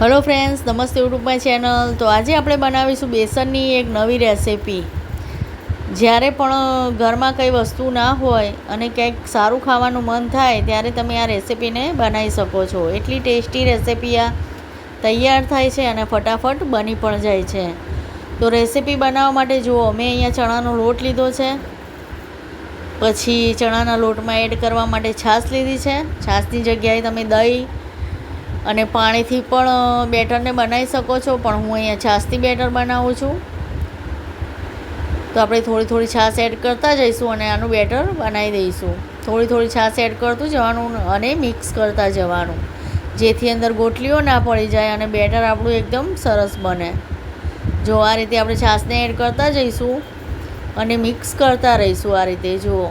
Hello friends, નમસ્તે YouTube my channel. તો આજે આપણે બનાવીશું બેસનની એક નવી રેસિપી. જ્યારે પણ ઘરમાં કંઈ વસ્તુ ના હોય અને કંઈક સારું ખાવાનું મન થાય ત્યારે તમે આ રેસિપીને બનાવી શકો છો. એટલી ટેસ્ટી રેસિપી આ તૈયાર થાય છે અને ફટાફટ બની પણ જાય છે. તો રેસિપી બનાવવા માટે જુઓ, મેં અહીંયા ચણાનો લોટ લીધો છે. પછી ચણાના લોટમાં એડ કરવા માટે છાશ લીધી છે. છાશની જગ્યાએ તમે દહીં અને પાણીથી પણ બેટરને બનાવી શકો છો, પણ હું અહીંયા છાશથી બેટર બનાવું છું. તો આપણે થોડી થોડી છાશ એડ કરતા જઈશું અને આનું બેટર બનાવી દઈશું. થોડી થોડી છાશ એડ કરતું જવાનું અને મિક્સ કરતા જવાનું, જેથી અંદર ગોટલીઓ ના પડી જાય અને બેટર આપણું એકદમ સરસ બને. જો આ રીતે આપણે છાશને એડ કરતા જઈશું અને મિક્સ કરતા રહીશું. આ રીતે જુઓ.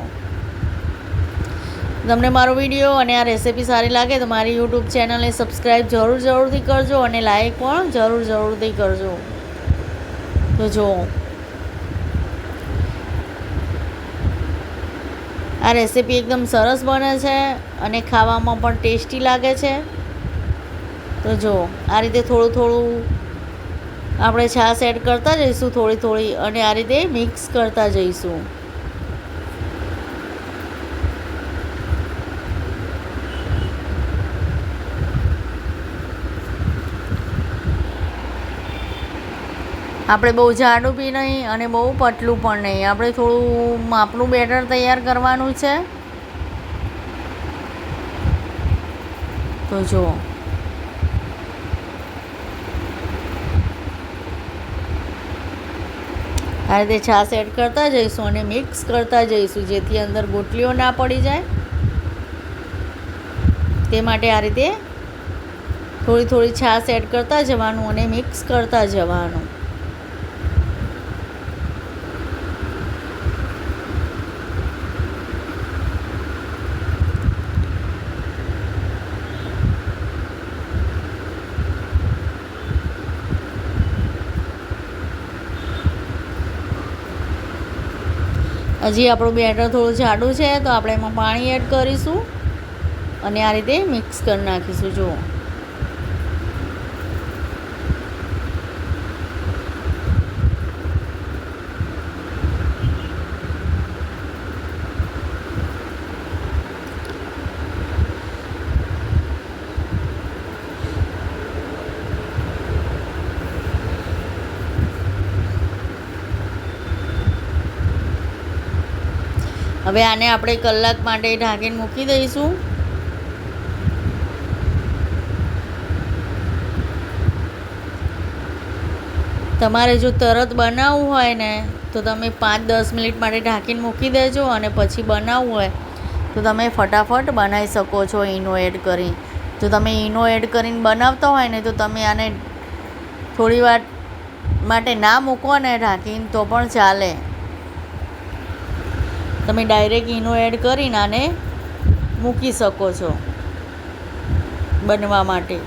તમને મારો વિડીયો અને આ રેસિપી સારી લાગે તો મારી યુટ્યુબ ચેનલને સબસ્ક્રાઈબ જરૂરથી કરજો અને લાઈક પણ જરૂરથી કરજો. તો જુઓ, આ રેસિપી એકદમ સરસ બને છે અને ખાવામાં પણ ટેસ્ટી લાગે છે. તો જુઓ, આ રીતે થોડું આપણે છાશ એડ કરતા જઈશું થોડી અને આ રીતે મિક્સ કરતા જઈશું. આપણે બહુ જાડું બી નહીં અને બહુ પતલું પણ નહીં. આપણે થોડું માપનું બેટર તૈયાર કરવાનું છે. તો જુઓ, આ રીતે છાશ એડ કરતા જઈશું અને મિક્સ કરતા જઈશું, જેથી અંદર ગોટલીઓ ના પડી જાય. તે માટે આ રીતે થોડી છાશ એડ કરતા જવાનું અને મિક્સ કરતા જવાનું. હજી આપણું બેટર થોડું જાડું છે તો આપણે એમાં પાણી એડ કરીશું અને આ રીતે મિક્સ કરી નાખીશું. જુઓ, હવે આને આપણે કલાક માટે ઢાંકીને મૂકી દઈશું. તમારે જો તરત બનાવવું હોય ને તો તમે 5-10 મિનિટ માટે ઢાંકીને મૂકી દેજો અને પછી બનાવવું હોય તો તમે ફટાફટ બનાવી શકો છો ઈનો એડ કરી. જો તમે ઈનો એડ કરીને બનાવતા હોય ને તો તમે આને થોડી વાર માટે ના મૂકો ને ઢાંકીને તો પણ ચાલે. તમે ડાયરેક્ટ ઈનો એડ કરીને આને મૂકી શકો છો બનવા માટે.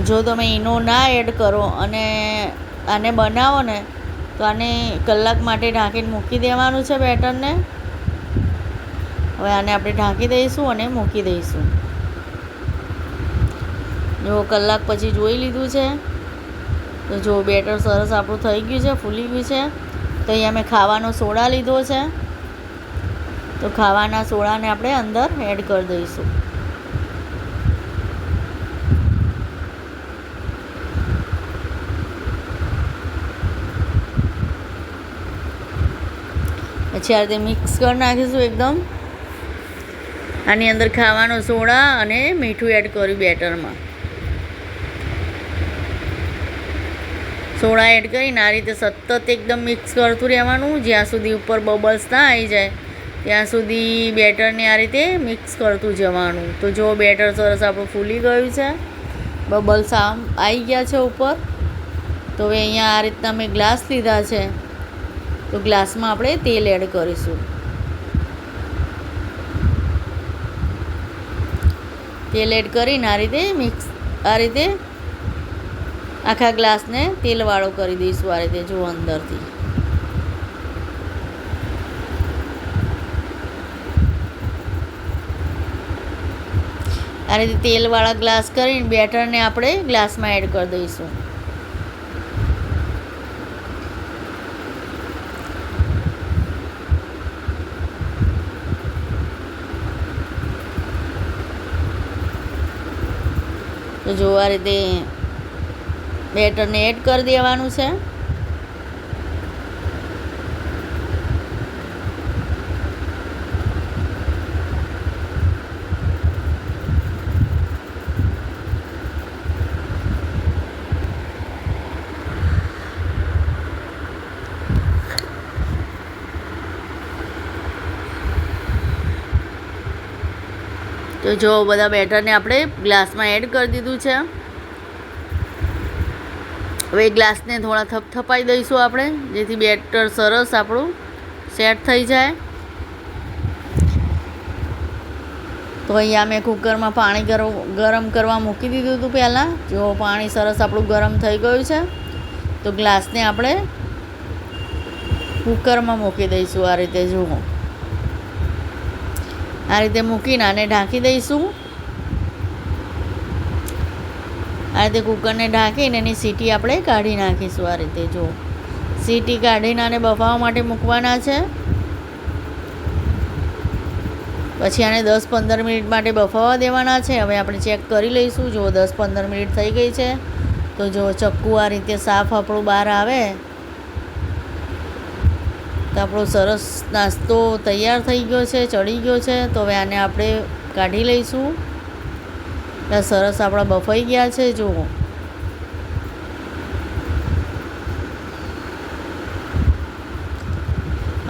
જો તમે ઈનો ના એડ કરો અને આને બનાવો ને તો આને કલાક માટે ઢાંકીને મૂકી દેવાનું છે બેટરને. હવે આને આપણે ઢાંકી દઈશું અને મૂકી દઈશું. જો કલાક પછી જોઈ લીધું છે તો જો બેટર સરસ આપણું થઈ ગયું છે, ફૂલી ગયું છે. તો અહીંયા મેં ખાવાનો સોડા લીધો છે, તો ખાવાના સોડાને આપણે અંદર એડ કરી દઈશું. પછી આ રીતે મિક્સ કરી નાખીશું એકદમ. આની અંદર ખાવાનો સોડા અને મીઠું એડ કર્યું બેટરમાં. સોડા એડ કરીને આ રીતે સતત એકદમ મિક્સ કરતું રહેવાનું, જ્યાં સુધી ઉપર બબલ્સ ના આવી જાય ત્યાં સુધી બેટરને આ રીતે મિક્સ કરતું જવાનું. તો જો બેટર સરસ આપણું ફૂલી ગયું છે, બબલ્સ આમ આવી ગયા છે ઉપર. તો હવે અહીંયા આ રીતના મેં ગ્લાસ લીધા છે, તો ગ્લાસમાં આપણે તેલ એડ કરીશું. તેલ એડ કરીને આ રીતે આખા ગ્લાસને તેલવાળો કરી દઈશું. આ રીતે જુઓ, અંદરથી આ આ રીતે તેલવાળા ગ્લાસ કરીને બેટરને આપણે ગ્લાસમાં એડ કરી દઈશું. તો જો આ રીતે બેટરને એડ કરી દેવાનું છે. તો જો બધા બેટરને આપણે ગ્લાસમાં એડ કરી દીધું છે. હવે ગ્લાસને થોડા થપથપાઈ દઈશું આપણે, જેથી બેટર સરસ આપણું સેટ થઈ જાય. તો અહીંયા મેં કુકરમાં પાણી ગરમ કરવા મૂકી દીધું હતું પહેલાં. જો પાણી સરસ આપણું ગરમ થઈ ગયું છે. તો ગ્લાસને આપણે કુકરમાં મૂકી દઈશું આ રીતે. જુઓ આ રીતે મૂકીને આને ઢાંકી દઈશું. આ રીતે કુકરને ઢાંકીને એની સીટી આપણે કાઢી નાખીશું. આ રીતે જો સીટી કાઢીને આને બફાવવા માટે મૂકવાના છે. પછી આને 10-15 મિનિટ માટે બફાવવા દેવાના છે. હવે આપણે ચેક કરી લઈશું. જો 10-15 મિનિટ થઈ ગઈ છે. તો જો ચક્કુ આ રીતે સાફ આપણું બહાર આવે તો આપણો સરસ નાસ્તો તૈયાર થઈ ગયો છે, ચડી ગયો છે. તો હવે આને આપણે કાઢી લઈશું. એટલે સરસ આપણા બફાઈ ગયા છે. જુઓ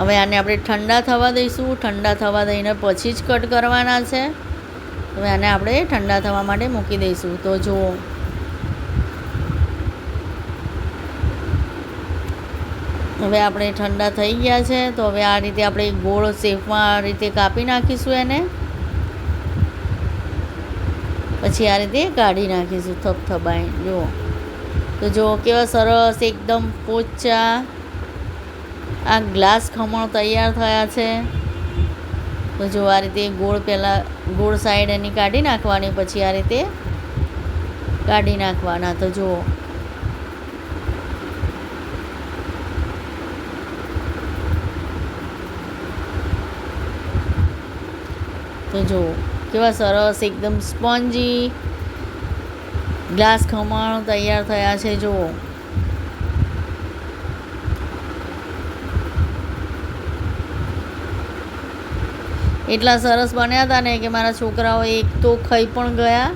હવે આને આપણે ઠંડા થવા દઈશું. ઠંડા થવા દઈને પછી જ કટ કરવાના છે. હવે આને આપણે ઠંડા થવા માટે મૂકી દઈશું. તો જુઓ હવે આપણે ઠંડા થઈ ગયા છે. તો હવે આ રીતે આપણે ગોળ શેપમાં આ રીતે કાપી નાખીશું એને. પછી આ રીતે કાઢી નાખીશું થપથપાઈ. જુઓ તો જુઓ કેવા સરસ એકદમ પોચા આ ગ્લાસ ખમણ તૈયાર થયા છે. તો જો આ રીતે પહેલાં ગોળ સાઈડ એની કાઢી નાખવાની, પછી આ રીતે કાઢી નાખવાના. તો જુઓ તો જુઓ કેવા સરસ એકદમ સ્પોન્જી ગ્લાસ ખમણ તૈયાર થયા છે. જુઓ એટલા સરસ બન્યા હતા ને કે મારા છોકરાઓ એક તો ખાઈ પણ ગયા.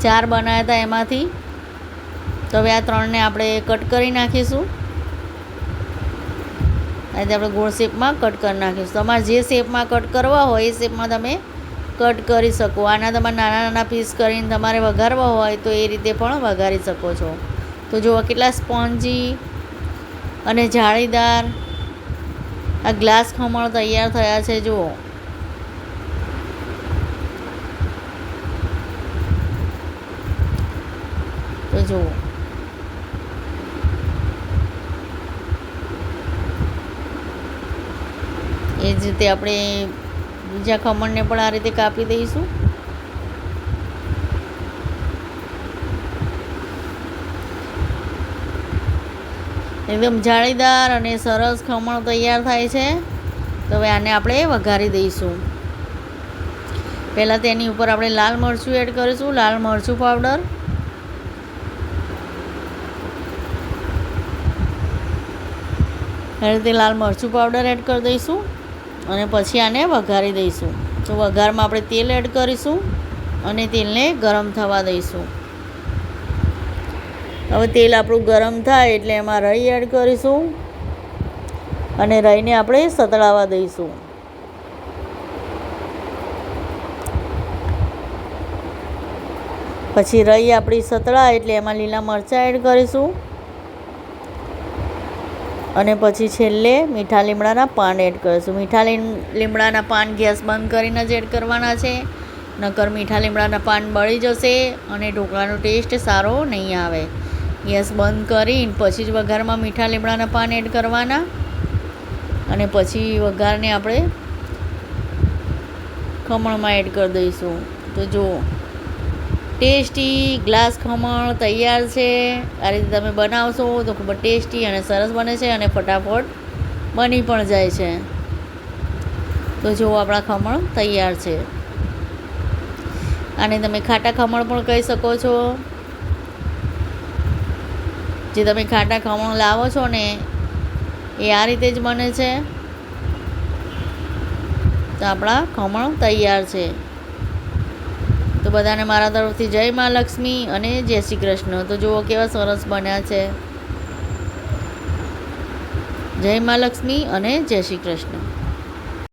4 બનાવ્યા હતા એમાંથી. તો હવે આ 3ને આપણે કટ કરી નાખીશું. આ રીતે આપણે ગોળ શેપમાં કટ કરી નાખીશું. તમારે જે શેપમાં કટ કરવા હોય એ શેપમાં તમે કટ કરી શકો. આના તમારે નાના નાના પીસ કરીને તમારે વઘારવા હોય તો એ રીતે પણ વઘારી શકો છો. તો જુઓ કેટલા સ્પોન્જી અને જાળીદાર આ ગ્લાસ ખમણ તૈયાર થયા છે. જુઓ તો જુઓ એ જ રીતે આપણે બીજા ખમણને પણ આ રીતે કાપી દઈશું. એકદમ જાળીદાર અને સરસ ખમણ તૈયાર થાય છે. તો હવે આને આપણે વઘારી દઈશું. પહેલાં તેની ઉપર આપણે લાલ મરચું એડ કરીશું, લાલ મરચું પાવડર. આ રીતે લાલ મરચું પાવડર એડ કરી દઈશું અને પછી આને વઘારી દઈશું. તો વઘારમાં આપણે તેલ એડ કરીશું અને તેલને ગરમ થવા દઈશું. હવે તેલ આપણું ગરમ થાય એટલે એમાં રાઈ એડ કરીશું અને રાઈને આપણે સતળાવા દઈશું. પછી રાઈ આપણી સતળાય એટલે એમાં લીલા મરચાં એડ કરીશું અને પછી છેલ્લે મીઠા લીમડાના પાન એડ કરીશું. મીઠા લીમડાના પાન ગેસ બંધ કરીને જ એડ કરવાના છે, નકર મીઠા લીમડાના પાન બળી જશે અને ઢોકળાનો ટેસ્ટ સારો નહીં આવે. ગેસ બંધ કરીને પછી જ વઘારમાં મીઠા લીમડાના પાન એડ કરવાના અને પછી વઘારને આપણે ખમણમાં એડ કરી દઈશું. તો જુઓ, ટેસ્ટી ગ્લાસ ખમણ તૈયાર છે. આ રીતે તમે બનાવશો તો ખૂબ જ ટેસ્ટી અને સરસ બને છે અને ફટાફટ બની પણ જાય છે. તો જુઓ, આપણા ખમણ તૈયાર છે. આને તમે ખાટા ખમણ પણ કહી શકો છો. જે તમે ખાટા ખમણ લાવો છો ને એ આ રીતે જ બને છે. તો આપણા ખમણ તૈયાર છે. તો બધાને મારા તરફથી જય મા લક્ષ્મી અને જય શ્રી કૃષ્ણ. તો જુઓ કેવા સરસ બન્યા છે. જય મા લક્ષ્મી અને જય શ્રી કૃષ્ણ.